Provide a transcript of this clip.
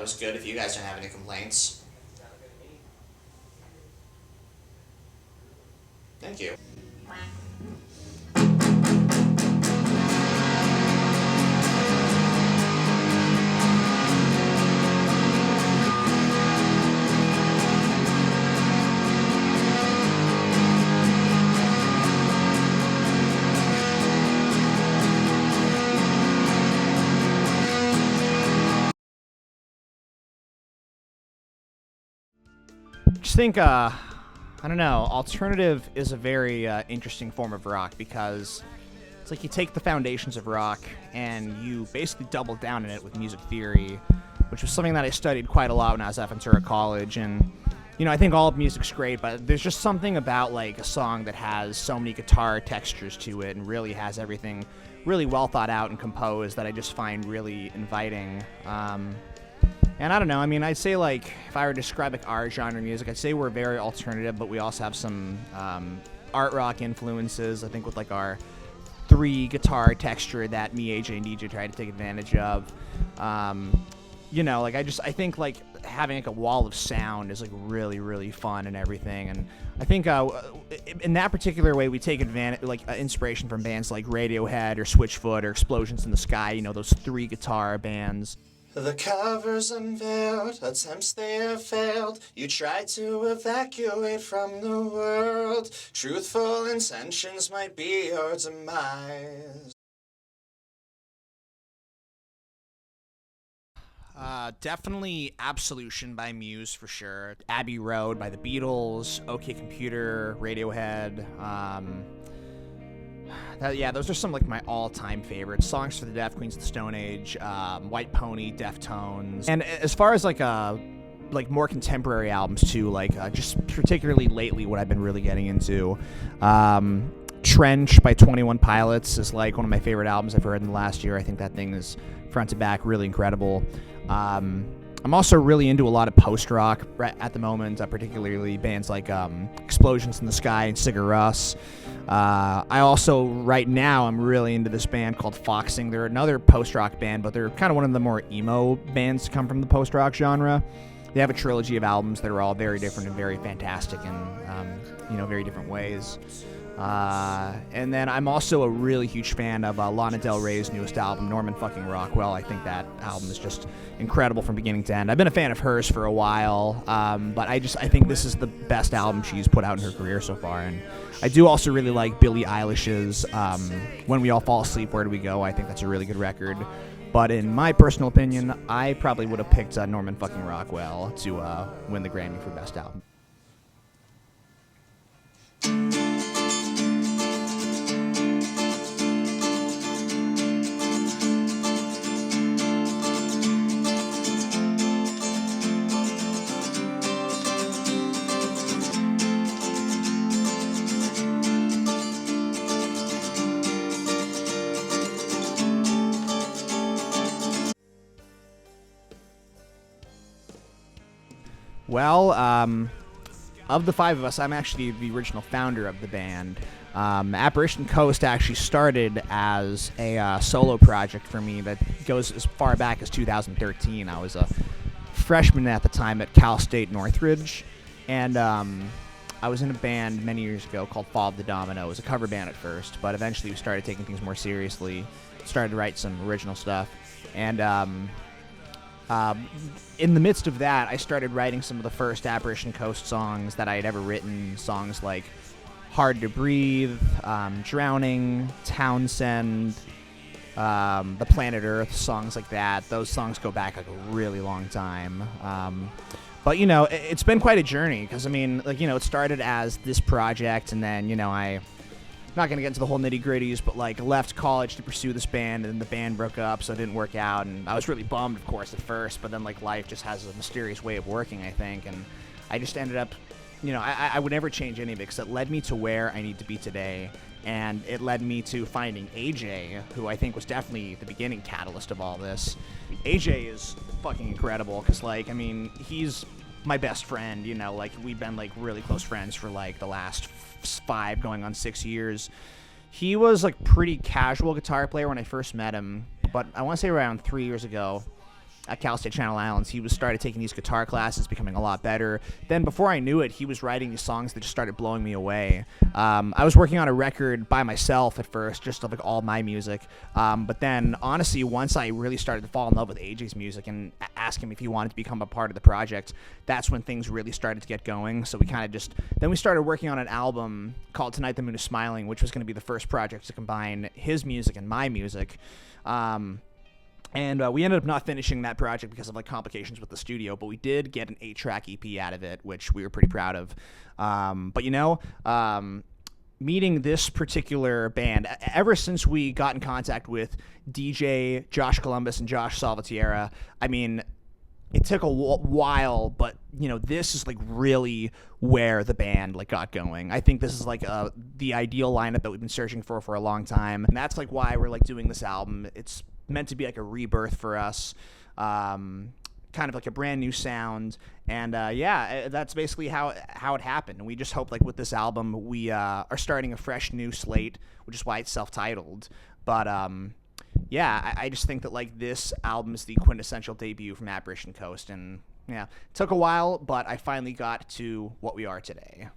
it was good if you guys don't have any complaints. Thank you. Just think, I don't know, alternative is a very interesting form of rock because it's like you take the foundations of rock and you basically double down in it with music theory, which was something that I studied quite a lot when I was at Ventura College. And, you know, I think all of music's great, but there's just something about, like, a song that has so many guitar textures to it and really has everything really well thought out and composed that I just find really inviting. And I don't know, I mean, I'd say, like, if I were to describe, like, our genre of music, I'd say we're very alternative, but we also have some art rock influences, I think, with, like, our 3-guitar texture that me, AJ, and DJ try to take advantage of. You know, like, I think, like, having, like, a wall of sound is, like, really, really fun and everything. And I think in that particular way, we take advantage, like, inspiration from bands like Radiohead or Switchfoot or Explosions in the Sky, you know, those 3-guitar bands. The cover's unveiled, attempts they have failed. You try to evacuate from the world. Truthful intentions might be your demise. Definitely Absolution by Muse for sure. Abbey Road by the Beatles. OK Computer, Radiohead. Yeah, those are some like my all-time favorites. Songs for the Deaf, Queens of the Stone Age, White Pony, Deftones. And as far as like more contemporary albums too, like just particularly lately, what I've been really getting into, Trench by 21 Pilots is like one of my favorite albums I've heard in the last year. I think that thing is front to back really incredible. I'm also really into a lot of post-rock at the moment, particularly bands like Explosions in the Sky and Sigur Rós. I also, right now, I'm really into this band called Foxing. They're another post-rock band, but they're kind of one of the more emo bands to come from the post-rock genre. They have a trilogy of albums that are all very different and very fantastic in, very different ways. And then I'm also a really huge fan of Lana Del Rey's newest album, Norman fucking Rockwell. I think that album is just incredible from beginning to end. I've been a fan of hers for a while, but I think this is the best album she's put out in her career so far. And I do also really like Billie Eilish's When We All Fall Asleep, Where Do We Go? I think that's a really good record. But in my personal opinion, I probably would have picked Norman fucking Rockwell to win the Grammy for Best Album. Well, of the 5 of us, I'm actually the original founder of the band. Apparition Coast actually started as a solo project for me that goes as far back as 2013. I was a freshman at the time at Cal State Northridge, and I was in a band many years ago called Fall of the Domino. It was a cover band at first, but eventually we started taking things more seriously, started to write some original stuff, and in the midst of that, I started writing some of the first Apparition Coast songs that I had ever written, songs like Hard to Breathe, Drowning, Townsend, The Planet Earth, songs like that. Those songs go back like a really long time. But, it's been quite a journey because, it started as this project, and then, I'm not going to get into the whole nitty-gritties, but, left college to pursue this band, and then the band broke up, so it didn't work out, and I was really bummed, of course, at first, but then, life just has a mysterious way of working, I think, and I just ended up, I would never change any of it, because it led me to where I need to be today, and it led me to finding AJ, who I think was definitely the beginning catalyst of all this. AJ is fucking incredible, because, he's my best friend, we've been, really close friends for, the last 5 going on 6 years. He was pretty casual guitar player when I first met him, but I want to say around 3 years ago at Cal State Channel Islands. He was started taking these guitar classes, becoming a lot better. Then before I knew it, he was writing these songs that just started blowing me away. I was working on a record by myself at first, just of like all my music. But then honestly, once I really started to fall in love with AJ's music and ask him if he wanted to become a part of the project, that's when things really started to get going. So we kind of then we started working on an album called Tonight the Moon is Smiling, which was going to be the first project to combine his music and my music. And we ended up not finishing that project because of like complications with the studio, but we did get an 8-track EP out of it, which we were pretty proud of. But meeting this particular band, ever since we got in contact with DJ Josh Columbus and Josh Salvatierra, I mean, it took a while, but this is like really where the band like got going. I think this is like the ideal lineup that we've been searching for a long time, and that's like why we're like doing this album. It's meant to be like a rebirth for us, kind of like a brand new sound, and that's basically how it happened. And we just hope like with this album we are starting a fresh new slate, which is why it's self-titled. But I just think that like this album is the quintessential debut from Apparition Coast, and it took a while, but I finally got to what we are today.